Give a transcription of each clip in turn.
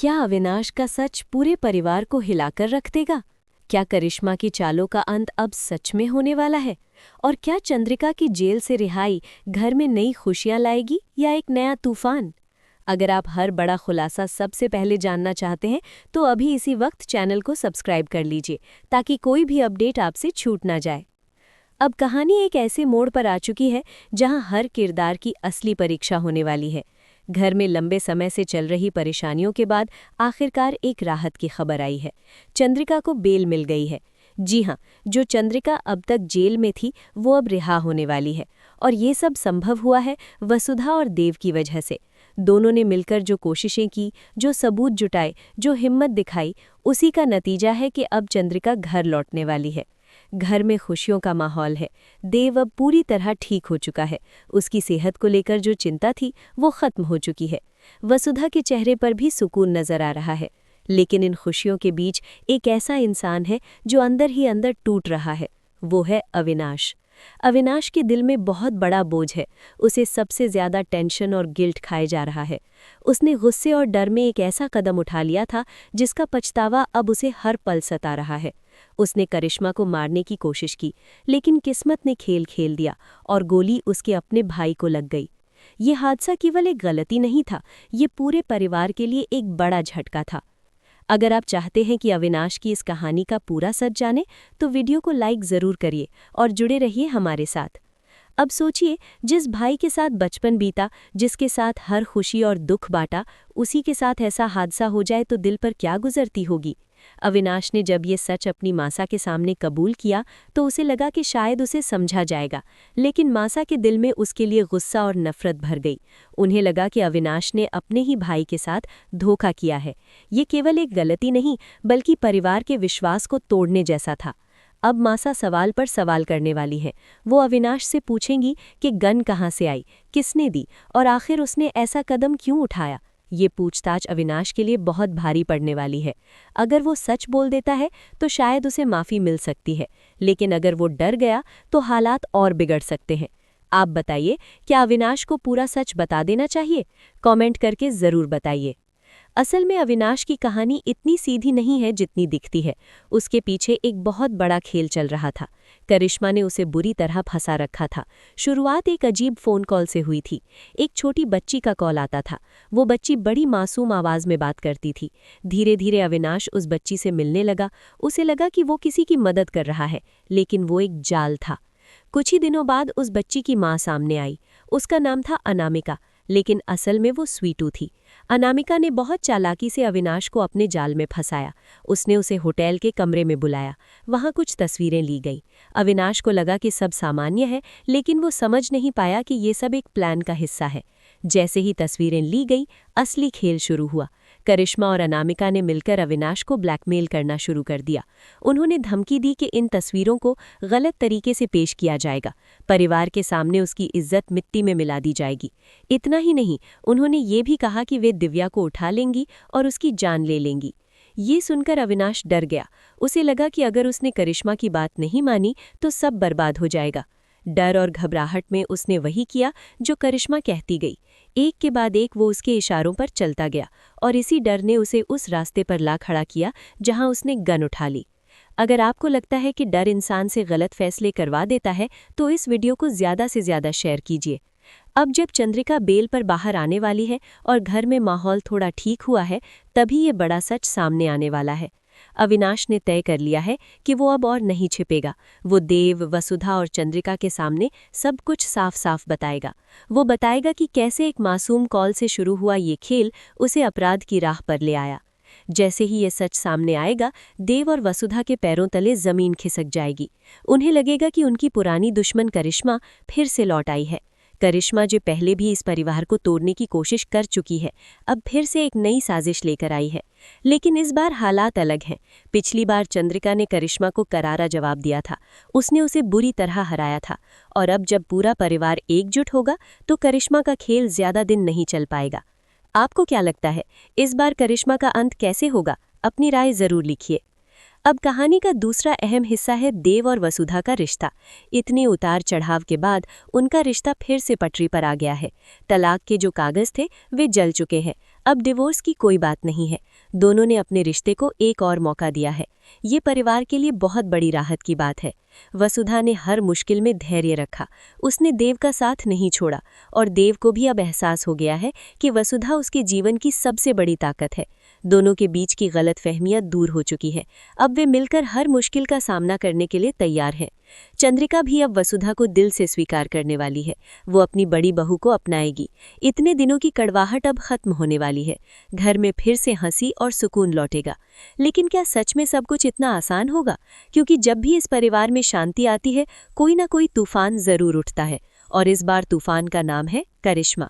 क्या अविनाश का सच पूरे परिवार को हिलाकर रख देगा? क्या करिश्मा की चालों का अंत अब सच में होने वाला है? और क्या चंद्रिका की जेल से रिहाई घर में नई खुशियां लाएगी या एक नया तूफान? अगर आप हर बड़ा खुलासा सबसे पहले जानना चाहते हैं तो अभी इसी वक्त चैनल को सब्सक्राइब कर लीजिए ताकि कोई भी अपडेट आपसे छूट ना जाए। अब कहानी एक ऐसे मोड़ पर आ चुकी है जहां हर किरदार की असली परीक्षा होने वाली है। घर में लंबे समय से चल रही परेशानियों के बाद आखिरकार एक राहत की खबर आई है। चंद्रिका को बेल मिल गई है। जी हाँ, जो चंद्रिका अब तक जेल में थी वो अब रिहा होने वाली है। और ये सब संभव हुआ है वसुधा और देव की वजह से। दोनों ने मिलकर जो कोशिशें की, जो सबूत जुटाए, जो हिम्मत दिखाई, उसी का नतीजा है कि अब चंद्रिका घर लौटने वाली है। घर में खुशियों का माहौल है। देव अब पूरी तरह ठीक हो चुका है। उसकी सेहत को लेकर जो चिंता थी वो खत्म हो चुकी है। वसुधा के चेहरे पर भी सुकून नजर आ रहा है। लेकिन इन खुशियों के बीच एक ऐसा इंसान है जो अंदर ही अंदर टूट रहा है। वो है अविनाश। अविनाश के दिल में बहुत बड़ा बोझ है। उसे सबसे ज्यादा टेंशन और गिल्ट खाए जा रहा है। उसने गुस्से और डर में एक ऐसा कदम उठा लिया था जिसका पछतावा अब उसे हर पल सता रहा है। उसने करिश्मा को मारने की कोशिश की, लेकिन किस्मत ने खेल खेल दिया और गोली उसके अपने भाई को लग गई। ये हादसा केवल एक गलती नहीं था, ये पूरे परिवार के लिए एक बड़ा झटका था। अगर आप चाहते हैं कि अविनाश की इस कहानी का पूरा सच जाने तो वीडियो को लाइक ज़रूर करिए और जुड़े रहिए हमारे साथ। अब सोचिए, जिस भाई के साथ बचपन बीता, जिसके साथ हर खुशी और दुख बांटा, उसी के साथ ऐसा हादसा हो जाए तो दिल पर क्या गुजरती होगी। अविनाश ने जब ये सच अपनी मासा के सामने कबूल किया तो उसे लगा कि शायद उसे समझा जाएगा, लेकिन मासा के दिल में उसके लिए गुस्सा और नफरत भर गई। उन्हें लगा कि अविनाश ने अपने ही भाई के साथ धोखा किया है। ये केवल एक गलती नहीं बल्कि परिवार के विश्वास को तोड़ने जैसा था। अब मासा सवाल पर सवाल करने वाली है। वो अविनाश से पूछेंगी कि गन कहाँ से आई, किसने दी और आखिर उसने ऐसा कदम क्यों उठाया। ये पूछताछ अविनाश के लिए बहुत भारी पड़ने वाली है। अगर वो सच बोल देता है तो शायद उसे माफ़ी मिल सकती है, लेकिन अगर वो डर गया तो हालात और बिगड़ सकते हैं। आप बताइए, क्या अविनाश को पूरा सच बता देना चाहिए? कमेंट करके ज़रूर बताइए। असल में अविनाश की कहानी इतनी सीधी नहीं है जितनी दिखती है। उसके पीछे एक बहुत बड़ा खेल चल रहा था। करिश्मा ने उसे बुरी तरह फंसा रखा था। शुरुआत एक अजीब फ़ोन कॉल से हुई थी। एक छोटी बच्ची का कॉल आता था। वो बच्ची बड़ी मासूम आवाज़ में बात करती थी। धीरे धीरे अविनाश उस बच्ची से मिलने लगा। उसे लगा कि वो किसी की मदद कर रहा है, लेकिन वो एक जाल था। कुछ ही दिनों बाद उस बच्ची की माँ सामने आई। उसका नाम था अनामिका, लेकिन असल में वो स्वीटू थी। अनामिका ने बहुत चालाकी से अविनाश को अपने जाल में फंसाया। उसने उसे होटल के कमरे में बुलाया। वहां कुछ तस्वीरें ली गईं। अविनाश को लगा कि सब सामान्य है, लेकिन वो समझ नहीं पाया कि ये सब एक प्लान का हिस्सा है। जैसे ही तस्वीरें ली गई, असली खेल शुरू हुआ। करिश्मा और अनामिका ने मिलकर अविनाश को ब्लैकमेल करना शुरू कर दिया। उन्होंने धमकी दी कि इन तस्वीरों को गलत तरीके से पेश किया जाएगा, परिवार के सामने उसकी इज्जत मिट्टी में मिला दी जाएगी। इतना ही नहीं, उन्होंने ये भी कहा कि वे दिव्या को उठा लेंगी और उसकी जान ले लेंगी। ये सुनकर अविनाश डर गया। उसे लगा कि अगर उसने करिश्मा की बात नहीं मानी तो सब बर्बाद हो जाएगा। डर और घबराहट में उसने वही किया जो करिश्मा कहती गई। एक के बाद एक वो उसके इशारों पर चलता गया और इसी डर ने उसे उस रास्ते पर ला खड़ा किया जहां उसने गन उठा ली। अगर आपको लगता है कि डर इंसान से गलत फैसले करवा देता है तो इस वीडियो को ज़्यादा से ज़्यादा शेयर कीजिए। अब जब चंद्रिका बेल पर बाहर आने वाली है और घर में माहौल थोड़ा ठीक हुआ है, तभी ये बड़ा सच सामने आने वाला है। अविनाश ने तय कर लिया है कि वो अब और नहीं छिपेगा। वो देव, वसुधा और चंद्रिका के सामने सब कुछ साफ साफ बताएगा। वो बताएगा कि कैसे एक मासूम कॉल से शुरू हुआ ये खेल उसे अपराध की राह पर ले आया। जैसे ही ये सच सामने आएगा, देव और वसुधा के पैरों तले जमीन खिसक जाएगी। उन्हें लगेगा कि उनकी पुरानी दुश्मन करिश्मा फिर से लौट आई है। करिश्मा जो पहले भी इस परिवार को तोड़ने की कोशिश कर चुकी है, अब फिर से एक नई साजिश लेकर आई है। लेकिन इस बार हालात अलग हैं। पिछली बार चंद्रिका ने करिश्मा को करारा जवाब दिया था। उसने उसे बुरी तरह हराया था। और अब जब पूरा परिवार एकजुट होगा तो करिश्मा का खेल ज्यादा दिन नहीं चल पाएगा। आपको क्या लगता है, इस बार करिश्मा का अंत कैसे होगा? अपनी राय जरूर लिखिए। अब कहानी का दूसरा अहम हिस्सा है देव और वसुधा का रिश्ता। इतने उतार चढ़ाव के बाद उनका रिश्ता फिर से पटरी पर आ गया है। तलाक के जो कागज थे वे जल चुके हैं। अब डिवोर्स की कोई बात नहीं है। दोनों ने अपने रिश्ते को एक और मौका दिया है। ये परिवार के लिए बहुत बड़ी राहत की बात है। वसुधा ने हर मुश्किल में धैर्य रखा। उसने देव का साथ नहीं छोड़ा और देव को भी अब एहसास हो गया है कि वसुधा उसके जीवन की सबसे बड़ी ताकत है। दोनों के बीच की गलतफहमियां दूर हो चुकी है। अब वे मिलकर हर मुश्किल का सामना करने के लिए तैयार हैं। चंद्रिका भी अब वसुधा को दिल से स्वीकार करने वाली है। वो अपनी बड़ी बहू को अपनाएगी। इतने दिनों की कड़वाहट अब खत्म होने वाली है। घर में फिर से हंसी और सुकून लौटेगा। लेकिन क्या सच में सब कुछ इतना आसान होगा? क्योंकि जब भी इस परिवार में शांति आती है, कोई ना कोई तूफान जरूर उठता है। और इस बार तूफान का नाम है करिश्मा।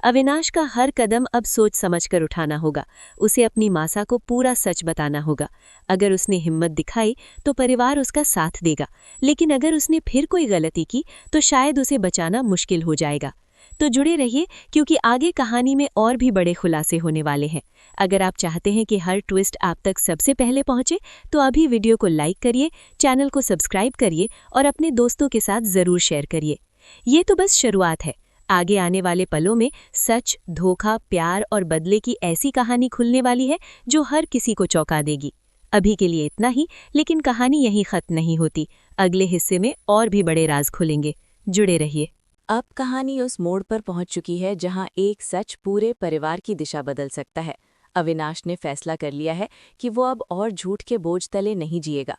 अविनाश का हर कदम अब सोच समझकर उठाना होगा। उसे अपनी मासा को पूरा सच बताना होगा। अगर उसने हिम्मत दिखाई तो परिवार उसका साथ देगा, लेकिन अगर उसने फिर कोई गलती की तो शायद उसे बचाना मुश्किल हो जाएगा। तो जुड़े रहिए, क्योंकि आगे कहानी में और भी बड़े खुलासे होने वाले हैं। अगर आप चाहते हैं कि हर ट्विस्ट आप तक सबसे पहले पहुंचे, तो अभी वीडियो को लाइक करिए, चैनल को सब्सक्राइब करिए और अपने दोस्तों के साथ ज़रूर शेयर करिए। ये तो बस शुरुआत है। आगे आने वाले पलों में सच, धोखा, प्यार और बदले की ऐसी कहानी खुलने वाली है जो हर किसी को चौंका देगी। अभी के लिए इतना ही, लेकिन कहानी यहीं खत्म नहीं होती। अगले हिस्से में और भी बड़े राज खुलेंगे। जुड़े रहिए। अब कहानी उस मोड़ पर पहुंच चुकी है जहां एक सच पूरे परिवार की दिशा बदल सकता है। अविनाश ने फैसला कर लिया है कि वो अब और झूठ के बोझ तले नहीं जिएगा।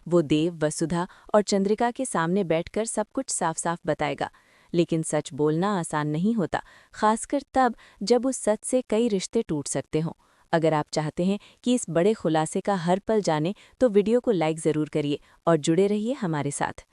वो देव, वसुधा और चंद्रिका के सामने बैठकर सब कुछ साफ साफ बताएगा। लेकिन सच बोलना आसान नहीं होता, खासकर तब जब उस सच से कई रिश्ते टूट सकते हों। अगर आप चाहते हैं कि इस बड़े खुलासे का हर पल जाने, तो वीडियो को लाइक ज़रूर करिए और जुड़े रहिए हमारे साथ।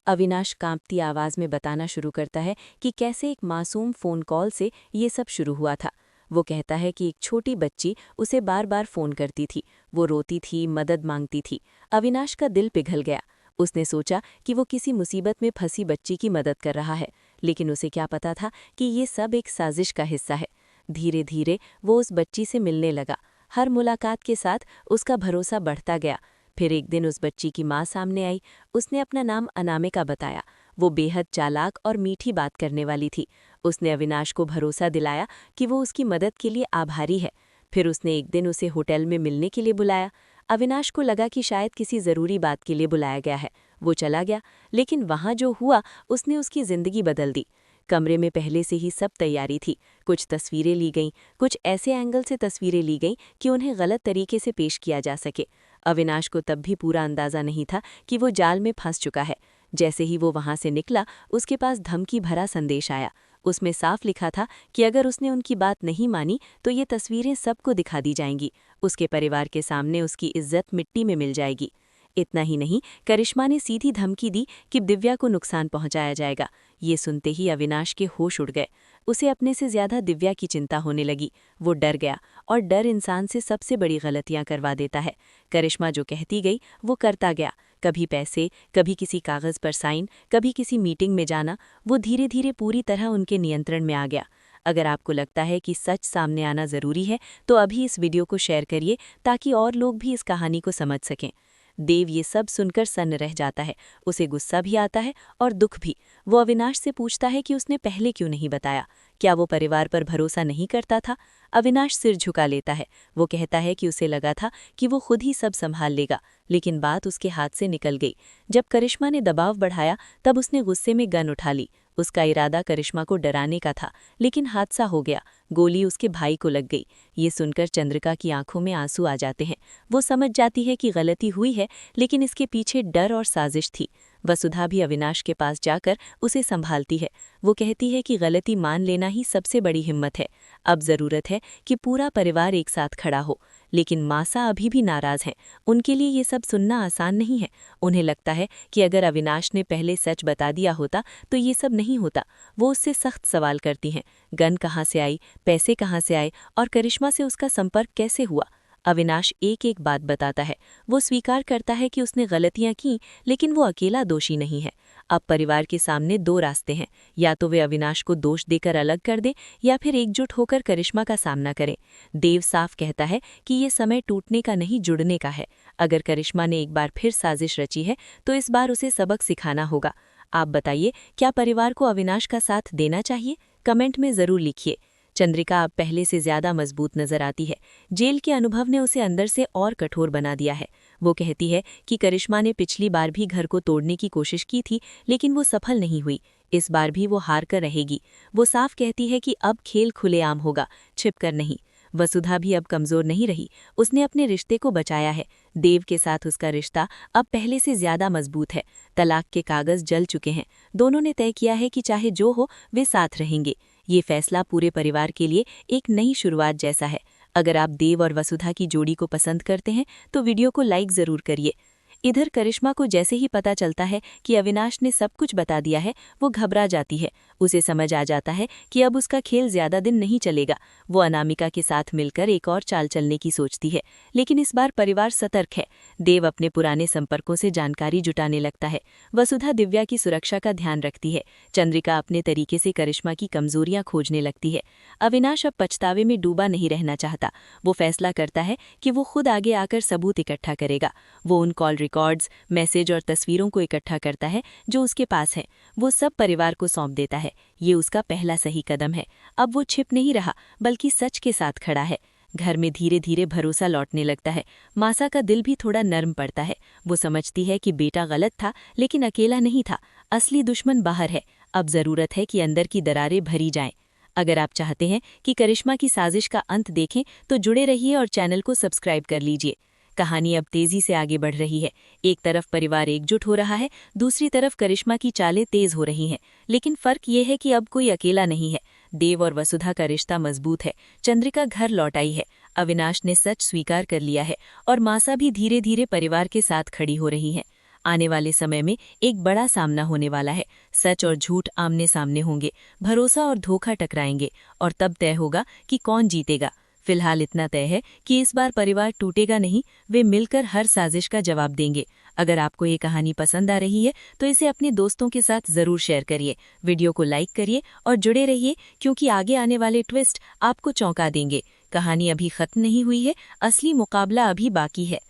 अविनाश कांपती आवाज में बताना शुरू करता है कि कैसे एक मासूम फ़ोन कॉल से ये सब शुरू हुआ था। वो कहता है कि एक छोटी बच्ची उसे बार बार फ़ोन करती थी। वो रोती थी, मदद मांगती थी। अविनाश का दिल पिघल गया। उसने सोचा कि वो किसी मुसीबत में फंसी बच्ची की मदद कर रहा है, लेकिन उसे क्या पता था कि ये सब एक साजिश का हिस्सा है। धीरे धीरे वो उस बच्ची से मिलने लगा। हर मुलाकात के साथ उसका भरोसा बढ़ता गया। फिर एक दिन उस बच्ची की माँ सामने आई। उसने अपना नाम अनामिका बताया। वो बेहद चालाक और मीठी बात करने वाली थी। उसने अविनाश को भरोसा दिलाया कि वो उसकी मदद के लिए आभारी है। फिर उसने एक दिन उसे होटल में मिलने के लिए बुलाया। अविनाश को लगा कि शायद किसी ज़रूरी बात के लिए बुलाया गया है। वो चला गया, लेकिन वहाँ जो हुआ उसने उसकी ज़िंदगी बदल दी। कमरे में पहले से ही सब तैयारी थी। कुछ तस्वीरें ली गईं, कुछ ऐसे एंगल से तस्वीरें ली गईं कि उन्हें गलत तरीके से पेश किया जा सके। अविनाश को तब भी पूरा अंदाज़ा नहीं था कि वो जाल में फंस चुका है। जैसे ही वो वहाँ से निकला, उसके पास धमकी भरा संदेश आया। उसमें साफ लिखा था कि अगर उसने उनकी बात नहीं मानी तो ये तस्वीरें सबको दिखा दी जाएंगी। उसके परिवार के सामने उसकी इज्जत मिट्टी में मिल जाएगी। इतना ही नहीं, करिश्मा ने सीधी धमकी दी कि दिव्या को नुकसान पहुंचाया जाएगा। ये सुनते ही अविनाश के होश उड़ गए। उसे अपने से ज्यादा दिव्या की चिंता होने लगी। वो डर गया, और डर इंसान से सबसे बड़ी गलतियां करवा देता है। करिश्मा जो कहती गई वो करता गया। कभी पैसे, कभी किसी कागज़ पर साइन, कभी किसी मीटिंग में जाना। वो धीरे धीरे पूरी तरह उनके नियंत्रण में आ गया। अगर आपको लगता है कि सच सामने आना ज़रूरी है, तो अभी इस वीडियो को शेयर करिए ताकि और लोग भी इस कहानी को समझ सकें। देव ये सब सुनकर सन्न रह जाता है। उसे गुस्सा भी आता है और दुख भी। वो अविनाश से पूछता है कि उसने पहले क्यों नहीं बताया। क्या वो परिवार पर भरोसा नहीं करता था? अविनाश सिर झुका लेता है। वो कहता है कि उसे लगा था कि वो खुद ही सब संभाल लेगा, लेकिन बात उसके हाथ से निकल गई। जब करिश्मा ने दबाव बढ़ाया, तब उसने गुस्से में गन उठा ली। उसका इरादा करिश्मा को डराने का था, लेकिन हादसा हो गया। गोली उसके भाई को लग गई। ये सुनकर चंद्रिका की आंखों में आंसू आ जाते हैं। वो समझ जाती है कि गलती हुई है, लेकिन इसके पीछे डर और साजिश थी। वसुधा भी अविनाश के पास जाकर उसे संभालती है। वो कहती है कि गलती मान लेना ही सबसे बड़ी हिम्मत है। अब ज़रूरत है कि पूरा परिवार एक साथ खड़ा हो। लेकिन मासा अभी भी नाराज़ हैं। उनके लिए ये सब सुनना आसान नहीं है। उन्हें लगता है कि अगर अविनाश ने पहले सच बता दिया होता तो ये सब नहीं होता। वो उससे सख्त सवाल करती हैं। गन कहाँ से आई, पैसे कहाँ से आए और करिश्मा से उसका संपर्क कैसे हुआ? अविनाश एक एक बात बताता है। वो स्वीकार करता है कि उसने गलतियां की, लेकिन वो अकेला दोषी नहीं है। अब परिवार के सामने दो रास्ते हैं। या तो वे अविनाश को दोष देकर अलग कर दें, या फिर एकजुट होकर करिश्मा का सामना करें। देव साफ कहता है कि ये समय टूटने का नहीं, जुड़ने का है। अगर करिश्मा ने एक बार फिर साजिश रची है, तो इस बार उसे सबक सिखाना होगा। आप बताइए, क्या परिवार को अविनाश का साथ देना चाहिए? कमेंट में ज़रूर लिखिए। चंद्रिका अब पहले से ज्यादा मजबूत नजर आती है। जेल के अनुभव ने उसे अंदर से और कठोर बना दिया है। वो कहती है कि करिश्मा ने पिछली बार भी घर को तोड़ने की कोशिश की थी, लेकिन वो सफल नहीं हुई। इस बार भी वो हार कर रहेगी। वो साफ कहती है कि अब खेल खुलेआम होगा, छिपकर नहीं। वसुधा भी अब कमजोर नहीं रही। उसने अपने रिश्ते को बचाया है। देव के साथ उसका रिश्ता अब पहले से ज्यादा मजबूत है। तलाक के कागज जल चुके हैं। दोनों ने तय किया है कि चाहे जो हो वे साथ रहेंगे। ये फैसला पूरे परिवार के लिए एक नई शुरुआत जैसा है। अगर आप देव और वसुधा की जोड़ी को पसंद करते हैं तो वीडियो को लाइक जरूर करिए। इधर करिश्मा को जैसे ही पता चलता है कि अविनाश ने सब कुछ बता दिया है, वो घबरा जाती है। उसे समझ आ जाता है कि अब उसका खेल ज्यादा दिन नहीं चलेगा। वो अनामिका के साथ मिलकर एक और चाल चलने की सोचती है, लेकिन इस बार परिवार सतर्क है। देव अपने पुराने संपर्कों से जानकारी जुटाने लगता है। वसुधा दिव्या की सुरक्षा का ध्यान रखती है। चंद्रिका अपने तरीके से करिश्मा की कमजोरियां खोजने लगती है। अविनाश अब पछतावे में डूबा नहीं रहना चाहता। वो फैसला करता है कि वो खुद आगे आकर सबूत इकट्ठा करेगा। वो उन कॉल रिकॉर्ड्स, मैसेज और तस्वीरों को इकट्ठा करता है जो उसके पास है। वो सब परिवार को सौंप देता है। ये उसका पहला सही कदम है। अब वो छिप नहीं रहा, बल्कि सच के साथ खड़ा है। घर में धीरे धीरे भरोसा लौटने लगता है। मासा का दिल भी थोड़ा नर्म पड़ता है। वो समझती है कि बेटा गलत था, लेकिन अकेला नहीं था। असली दुश्मन बाहर है। अब जरूरत है कि अंदर की दरारें भरी जाएं। अगर आप चाहते हैं कि करिश्मा की साजिश का अंत देखें तो जुड़े रहिए और चैनल को सब्सक्राइब कर लीजिए। कहानी अब तेजी से आगे बढ़ रही है। एक तरफ परिवार एकजुट हो रहा है, दूसरी तरफ करिश्मा की चालें तेज हो रही हैं। लेकिन फर्क ये है कि अब कोई अकेला नहीं है। देव और वसुधा का रिश्ता मजबूत है। चंद्रिका घर लौट आई है। अविनाश ने सच स्वीकार कर लिया है और मासा भी धीरे धीरे परिवार के साथ खड़ी हो रही है। आने वाले समय में एक बड़ा सामना होने वाला है। सच और झूठ आमने सामने होंगे, भरोसा और धोखा टकराएंगे, और तब तय होगा कि कौन जीतेगा। फिलहाल इतना तय है कि इस बार परिवार टूटेगा नहीं, वे मिलकर हर साजिश का जवाब देंगे। अगर आपको ये कहानी पसंद आ रही है तो इसे अपने दोस्तों के साथ जरूर शेयर करिए। वीडियो को लाइक करिए और जुड़े रहिए, क्योंकि आगे आने वाले ट्विस्ट आपको चौंका देंगे। कहानी अभी खत्म नहीं हुई है, असली मुकाबला अभी बाकी है।